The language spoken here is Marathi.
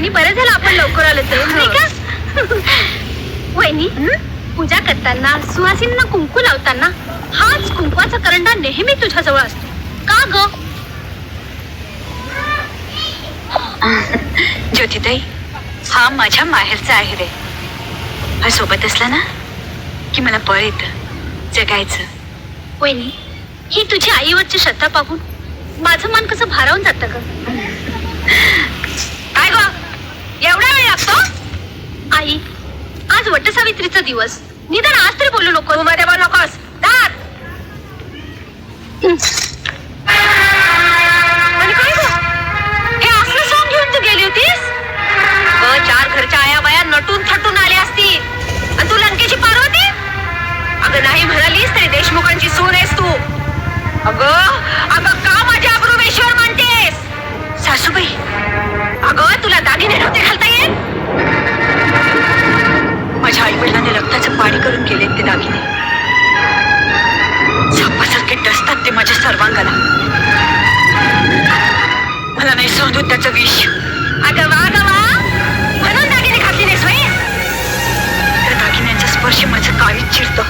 वहिनी बरं झालं आपण लवकर आलो ते नाही का? वहिनी पूजा करताना सुहासिनींना कुंकू लावताना हाच कुंकवाचा करंडा नेहमी तुझ्याजवळ असतो का ग? ज्योतिताई, हा माझ्या माहेरचा आहे रे. हा सोबत असला ना की मला बळ येतं जगायचं. वहिनी, ही तुझी आईवरची श्रद्धा पाहून माझं मन कसं भारावून जातं ग. काय ग, एवढा वेळ लागतो? आई, आज वटसावित्रीचा दिवस, निदान आज तरी बोलू नको. तू मध्ये बोल नकोस. दात आणि काय ग, हे असलं सॉंग घेऊन तू गेली होतीस? 4 घरच्या आया बाया नटून थटून आली असती आणि तू लंकेची पार्वती? अगं नाही म्हणालीस तरी देशमुखांची सून आहेस तू. अगं का माझी आबरू वेश्वर मानतेस? सासूबाई, अगं तुला दागिने नव्हते घालता येत? माझ्या आई वडिलांनी रक्ताचं पाणी करून गेले ते दागिने. सापासारखे डसतात ते माझ्या सर्वांगाला. मला नाही सहन त्याचं विष. अगं वा म्हणून दागिने घातली नाहीस व्हय? त्या दागिन्यांचा स्पर्श माझं काळीच चिरतो.